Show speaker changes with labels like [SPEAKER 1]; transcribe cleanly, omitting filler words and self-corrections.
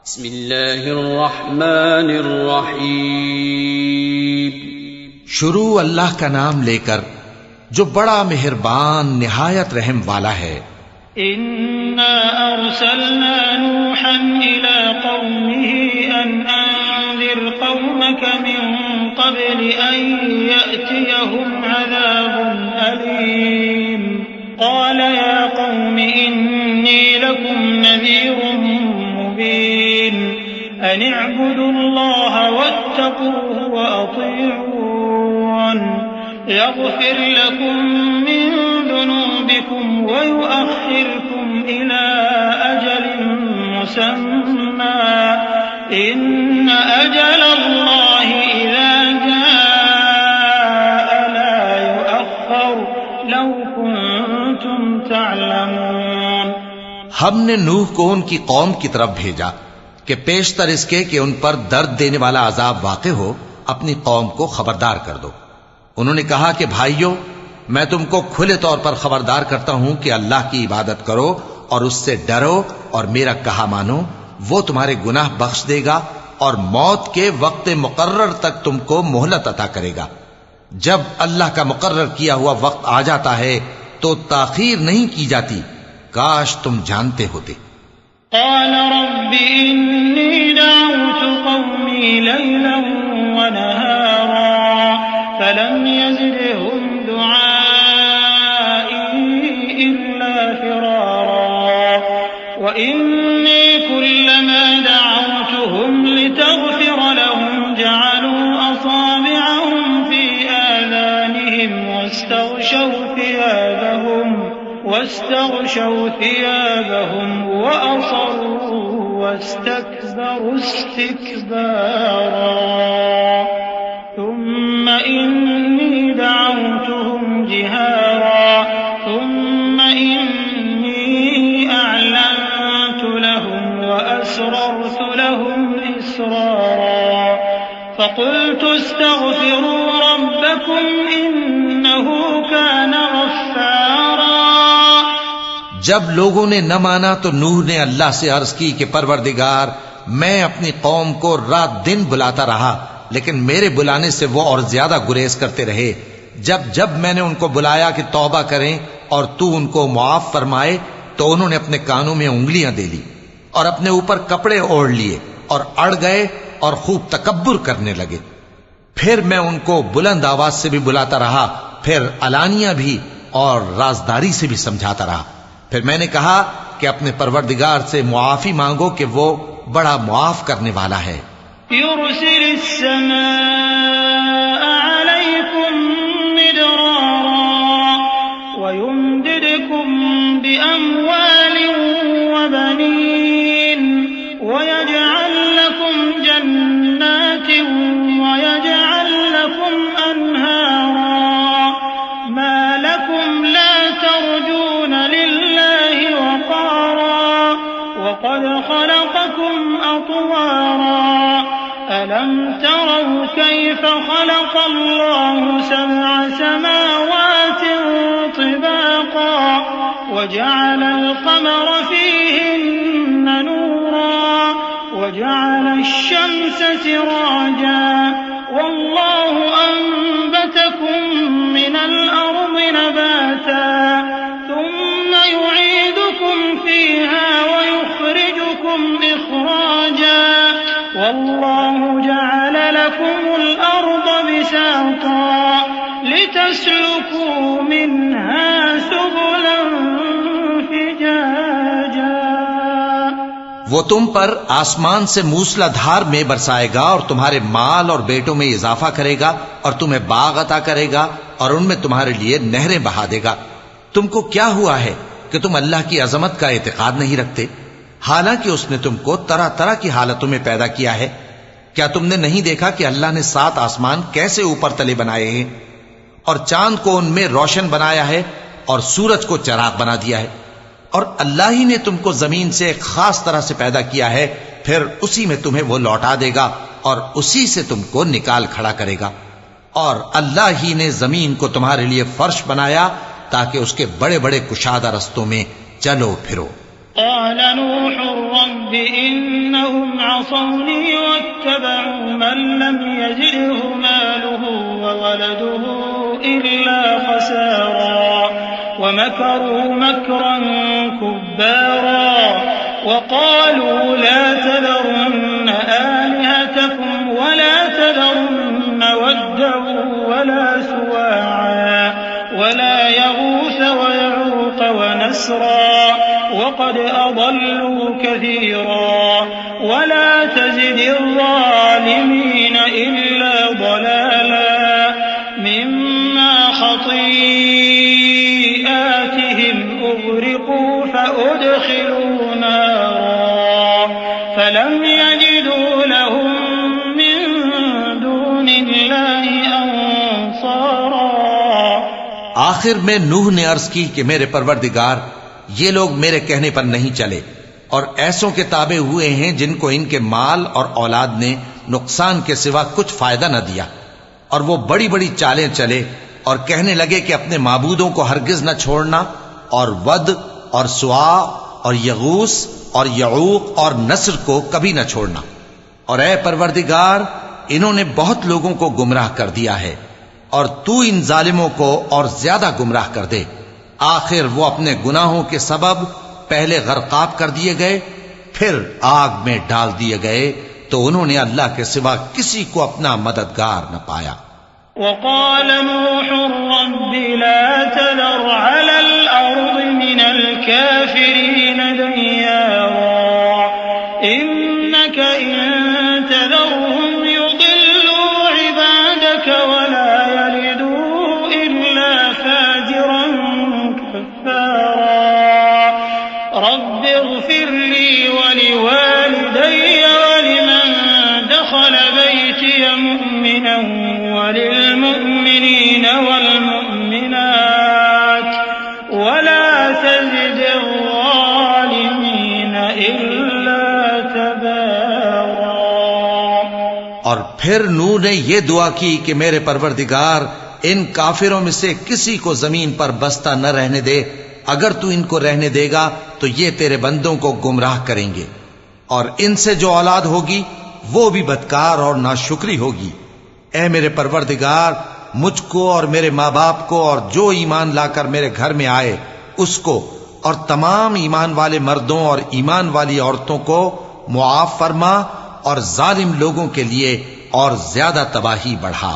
[SPEAKER 1] بسم اللہ الرحمن الرحیم۔
[SPEAKER 2] شروع اللہ کا نام لے کر جو بڑا مہربان نہایت رحم والا ہے۔
[SPEAKER 3] انا ارسلنا نوحا الى قومه ان انذر قومك من قبل ان يأتيهم عذاب أليم قال يا قوم اني لكم نذير مبين ان اعبدوا الله واتقوه واطيعون يغفر لكم من ذنوبكم ويؤخركم إلى أجل مسمى إن أجل الله إذا جاء لا يؤخر لو كنتم تعلمون۔
[SPEAKER 2] ہم نے نوح کو ان کی قوم کی طرف بھیجا کہ پیشتر اس کے کہ ان پر درد دینے والا عذاب واقع ہو اپنی قوم کو خبردار کر دو۔ انہوں نے کہا کہ بھائیو، میں تم کو کھلے طور پر خبردار کرتا ہوں کہ اللہ کی عبادت کرو اور اس سے ڈرو اور میرا کہا مانو، وہ تمہارے گناہ بخش دے گا اور موت کے وقت مقرر تک تم کو مہلت عطا کرے گا۔ جب اللہ کا مقرر کیا ہوا وقت آ جاتا ہے تو تاخیر نہیں کی جاتی، کاش تم جانتے ہوتے۔
[SPEAKER 3] قال رب إني دعوت قومي ليلا ونهارا فلم يزدهم دعائي إلا فرارا وإني كلما دعوتهم لتغفر لهم جعلوا أصابعهم في آذانهم واستغشوا ثيابهم وأصروا واستكبروا استكبارا ثم إني دعوتهم جهارا ثم إني أعلنت لهم وأسررت لهم إسرارا فقلت استغفروا ربكم إنه كان غفارا۔
[SPEAKER 2] جب لوگوں نے نہ مانا تو نوح نے اللہ سے عرض کی کہ پروردگار، میں اپنی قوم کو رات دن بلاتا رہا لیکن میرے بلانے سے وہ اور زیادہ گریز کرتے رہے۔ جب میں نے ان کو بلایا کہ توبہ کریں اور تو ان کو معاف فرمائے تو انہوں نے اپنے کانوں میں انگلیاں دے لی اور اپنے اوپر کپڑے اوڑھ لیے اور اڑ گئے اور خوب تکبر کرنے لگے۔ پھر میں ان کو بلند آواز سے بھی بلاتا رہا، پھر علانیہ بھی اور رازداری سے بھی سمجھاتا رہا۔ پھر میں نے کہا کہ اپنے پروردگار سے معافی مانگو کہ وہ بڑا معاف کرنے والا ہے۔
[SPEAKER 3] يرسل السماء عليكم مدرارا ويمددكم بأموال وبنين ويجعل لكم جنات ويجعل لكم أنهارا ما لكم لا ترجون لله وقارا وقد خلقكم أطوارا ألم تروا كيف خلق الله 7 سماوات طباقا وجعل القمر فيهن نورا وجعل الشمس سراجا والله أنبتكم من الأرض نباتا ثم يعيدكم فيها ويخرجكم إخراجا والله جعل لكم الأرض بساطا لتسلكوا منها سبلا فجاجا۔
[SPEAKER 2] وہ تم پر آسمان سے موسلا دھار میں برسائے گا اور تمہارے مال اور بیٹوں میں اضافہ کرے گا اور تمہیں باغ عطا کرے گا اور ان میں تمہارے لیے نہریں بہا دے گا۔ تم کو کیا ہوا ہے کہ تم اللہ کی عظمت کا اعتقاد نہیں رکھتے، حالانکہ اس نے تم کو طرح طرح کی حالتوں میں پیدا کیا ہے؟ کیا تم نے نہیں دیکھا کہ اللہ نے 7 آسمان کیسے اوپر تلے بنائے ہیں اور چاند کو ان میں روشن بنایا ہے اور سورج کو چراغ بنا دیا ہے؟ اور اللہ ہی نے تم کو زمین سے ایک خاص طرح سے پیدا کیا ہے، پھر اسی میں تمہیں وہ لوٹا دے گا اور اسی سے تم کو نکال کھڑا کرے گا۔ اور اللہ ہی نے زمین کو تمہارے لیے فرش بنایا تاکہ اس کے بڑے بڑے کشادہ رستوں میں چلو پھرو۔
[SPEAKER 3] قال نوح رب إنهم عصوني واتبعوا من لم يزده ماله وولده إلا خسارا ومكروا مكرا كبارا وقالوا لا تذرن آلهتكم ولا تذرن ودا ولا سواعا ولا يغوث ويعوق ونسرا وقد أضلوا كثيرا ولا تزد الظالمين إلا ضلالا مما خطيئاتهم أغرقوا فأدخلوا نارا فلم يجدوا لهم من دون الله أنصارا.
[SPEAKER 2] آخر میں نوح نے عرض کی کہ میرے پروردگار یہ لوگ میرے کہنے پر نہیں چلے اور ایسوں کے تابع ہوئے ہیں جن کو ان کے مال اور اولاد نے نقصان کے سوا کچھ فائدہ نہ دیا، اور وہ بڑی بڑی چالیں چلے اور کہنے لگے کہ اپنے معبودوں کو ہرگز نہ چھوڑنا، اور ود اور سوا اور یغوث اور یعوق اور نصر کو کبھی نہ چھوڑنا. اور اے پروردگار انہوں نے بہت لوگوں کو گمراہ کر دیا ہے، اور تو ان ظالموں کو اور زیادہ گمراہ کر دے. آخر وہ اپنے گناہوں کے سبب پہلے غرقاب کر دیے گئے، پھر آگ میں ڈال دیے گئے، تو انہوں نے اللہ کے سوا کسی کو اپنا مددگار نہ پایا.
[SPEAKER 3] وقال نوح رب لا تذر على الأرض من الكافرين ديارا إنك إن تذرهم يضلوا عبادك ولا يلدوا إلا فاجرا كفارا رب اغفر لي ولوالدي ولمن دخل بيتي مؤمنا وللمؤمنين والمؤمنات ولا تزد الظالمين إلا تبارا.
[SPEAKER 2] اور پھر نوح نے یہ دعا کی کہ میرے پروردگار ان کافروں میں سے کسی کو زمین پر بستہ نہ رہنے دے، اگر تو ان کو رہنے دے گا تو یہ تیرے بندوں کو گمراہ کریں گے، اور ان سے جو اولاد ہوگی وہ بھی بدکار اور ناشکری ہوگی. اے میرے پروردگار مجھ کو اور میرے ماں باپ کو اور جو ایمان لا کر میرے گھر میں آئے اس کو اور تمام ایمان والے مردوں اور ایمان والی عورتوں کو معاف فرما، اور ظالم لوگوں کے لیے اور زیادہ تباہی بڑھا.